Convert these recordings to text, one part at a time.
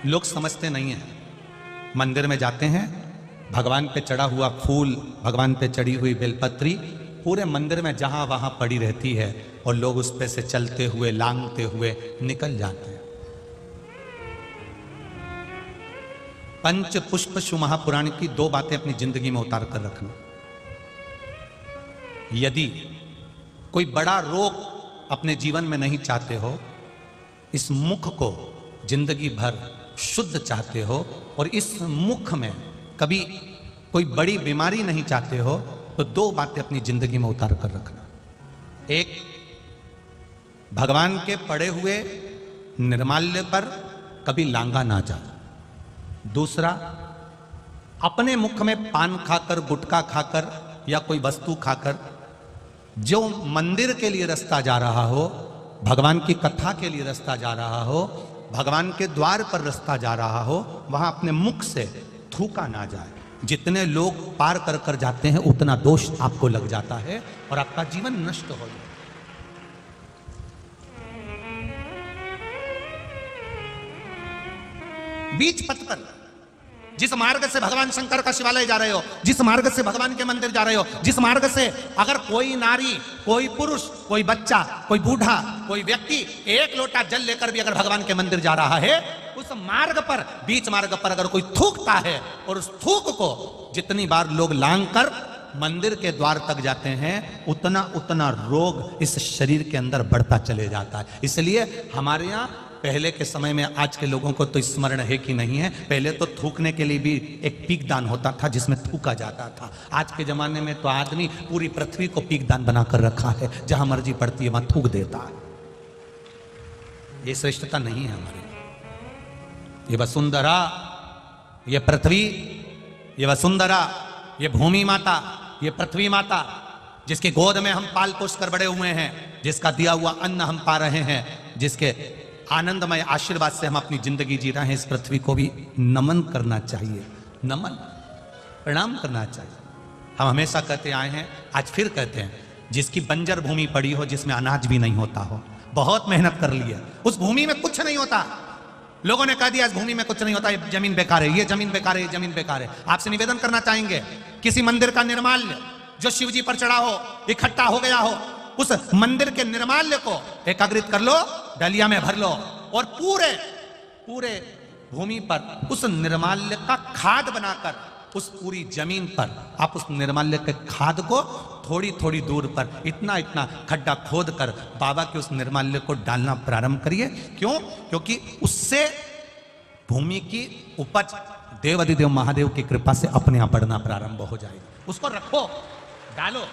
लोग समझते नहीं हैं। मंदिर में जाते हैं, भगवान पे चढ़ा हुआ फूल, भगवान पे चढ़ी हुई बेलपत्री पूरे मंदिर में जहां वहां पड़ी रहती है और लोग उस पे से चलते हुए लांघते हुए निकल जाते हैं। पंच पुष्प शु महापुराण की 2 बातें अपनी जिंदगी में उतार कर रखना। यदि कोई बड़ा रोग अपने जीवन में नहीं चाहते हो, इस मुख को जिंदगी भर शुद्ध चाहते हो और इस मुख में कभी कोई बड़ी बीमारी नहीं चाहते हो, तो 2 बातें अपनी जिंदगी में उतार कर रखना। एक, भगवान के पड़े हुए निर्माल्य पर कभी लांगा ना जा। दूसरा, अपने मुख में पान खाकर, गुटखा खाकर या कोई वस्तु खाकर जो मंदिर के लिए रास्ता जा रहा हो, भगवान की कथा के लिए रास्ता जा रहा हो, भगवान के द्वार पर रास्ता जा रहा हो, वहां अपने मुख से थूका ना जाए। जितने लोग पार कर कर जाते हैं उतना दोष आपको लग जाता है और आपका जीवन नष्ट हो जाता है। बीच पथ पर जिस मार्ग से भगवान शंकर का शिवालय जा रहे हो, जिस मार्ग से भगवान के मंदिर जा रहे हो, जिस मार्ग से अगर कोई नारी, कोई पुरुष, कोई बच्चा, कोई बूढ़ा, कोई व्यक्ति 1 लोटा जल लेकर भी अगर भगवान के मंदिर जा रहा है, उस मार्ग पर, बीच मार्ग पर अगर कोई थूकता है और उस थूक को जितनी बार लोग लांग कर मंदिर के द्वार तक जाते हैं, उतना उतना रोग इस शरीर के अंदर बढ़ता चले जाता है। इसलिए हमारे यहाँ पहले के समय में, आज के लोगों को तो स्मरण है कि नहीं है, पहले तो थूकने के लिए भी एक पीकदान होता था जिसमें थूका जाता था। आज के जमाने में तो आदमी पूरी पृथ्वी को पीकदान बनाकर रखा है, जहां मर्जी पड़ती है वहां थूक देता है। ये श्रेष्ठता नहीं है हमारे। ये वसुंधरा, ये पृथ्वी, ये वसुंधरा, ये भूमि माता, ये पृथ्वी माता, जिसकी गोद में हम पाल पोस कर बड़े हुए हैं, जिसका दिया हुआ अन्न हम पा रहे हैं, जिसके आनंदमय आशीर्वाद से हम अपनी जिंदगी जी रहे हैं, इस पृथ्वी को भी नमन करना चाहिए, नमन, प्रणाम करना चाहिए। हम हमेशा कहते आए हैं, आज फिर कहते हैं, जिसकी बंजर भूमि पड़ी हो, जिसमें अनाज भी नहीं होता हो, बहुत मेहनत कर ली है, उस भूमि में कुछ नहीं होता, लोगों ने कह दिया इस भूमि में कुछ नहीं होता, ये जमीन बेकार है, ये जमीन बेकार है, ये जमीन बेकार है। आपसे निवेदन करना चाहेंगे, किसी मंदिर का निर्माल्य जो शिव जी पर चढ़ा हो, इकट्ठा हो गया हो, उस मंदिर के निर्माल्य को एकत्रित कर लो, डलिया में भर लो और पूरे भूमि पर उस निर्माल्य का खाद बनाकर, उस पूरी जमीन पर आप उस निर्माल्य के खाद को थोड़ी थोड़ी दूर पर इतना इतना खड्डा खोद कर बाबा के उस निर्माल्य को डालना प्रारंभ करिए। क्यों? क्योंकि उससे भूमि की उपज देवाधिदेव महादेव की कृपा से अपने आप बढ़ना प्रारंभ हो जाएगी। उसको रखो, डालो,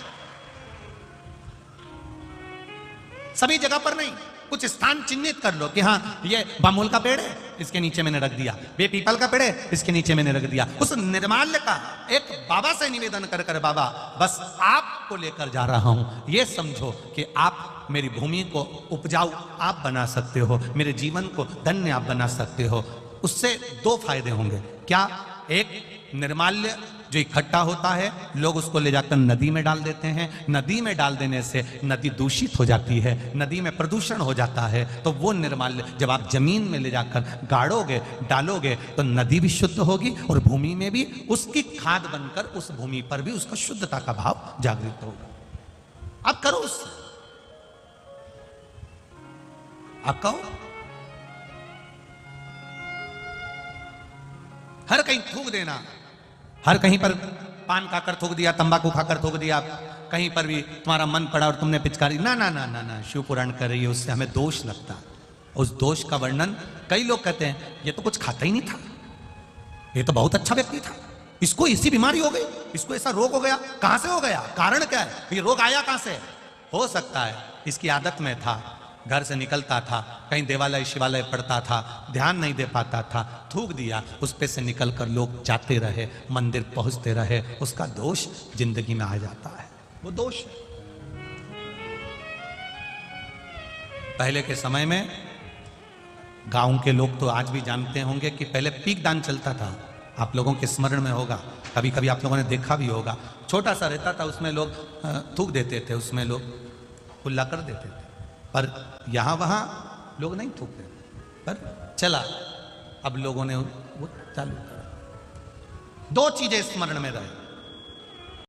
सभी जगह पर नहीं, कुछ स्थान चिन्हित कर लो कि हाँ ये बामूल का पेड़ है, इसके नीचे मैंने रख दिया, ये पीपल का पेड़ है, इसके नीचे मैंने रख दिया। उस निर्माल्य का एक बाबा से निवेदन कर कर, बाबा बस आपको लेकर जा रहा हूं, ये समझो कि आप मेरी भूमि को उपजाऊ आप बना सकते हो, मेरे जीवन को धन्य आप बना सकते हो। उससे 2 फायदे होंगे। क्या? एक, निर्माल्य जो इकट्ठा होता है, लोग उसको ले जाकर नदी में डाल देते हैं, नदी में डाल देने से नदी दूषित हो जाती है, नदी में प्रदूषण हो जाता है। तो वो निर्माल्य जब आप जमीन में ले जाकर गाड़ोगे, डालोगे, तो नदी भी शुद्ध होगी और भूमि में भी उसकी खाद बनकर उस भूमि पर भी उसका शुद्धता का भाव जागृत होगा। अब करो उससे, अब कहो, हर कहीं थूक देना, हर कहीं पर पान खाकर थूक दिया, तंबाकू खाकर थूक दिया, कहीं पर भी तुम्हारा मन पड़ा और तुमने पिचकारी, ना ना ना ना ना, शिव पुराण कर रही है, उससे हमें दोष लगता। उस दोष का वर्णन कई लोग कहते हैं, ये तो कुछ खाता ही नहीं था, ये तो बहुत अच्छा व्यक्ति था, इसको इसी बीमारी हो गई, इसको ऐसा रोग हो गया, कहां से हो गया, कारण क्या है, ये रोग आया कहां से? हो सकता है इसकी आदत में था, घर से निकलता था, कहीं देवालय शिवालय पढ़ता था, ध्यान नहीं दे पाता था, थूक दिया, उस पे से निकलकर लोग जाते रहे, मंदिर पहुंचते रहे, उसका दोष जिंदगी में आ जाता है, वो दोष है। पहले के समय में गांव के लोग तो आज भी जानते होंगे कि पहले पीक दान चलता था, आप लोगों के स्मरण में होगा, कभी कभी आप लोगों ने देखा भी होगा, छोटा सा रहता था, उसमें लोग थूक देते थे, उसमें लोग खुला कर देते थे, पर यहाँ वहाँ लोग नहीं थूकते, पर चला अब लोगों ने वो चालू करा। दो चीजें स्मरण में रहे,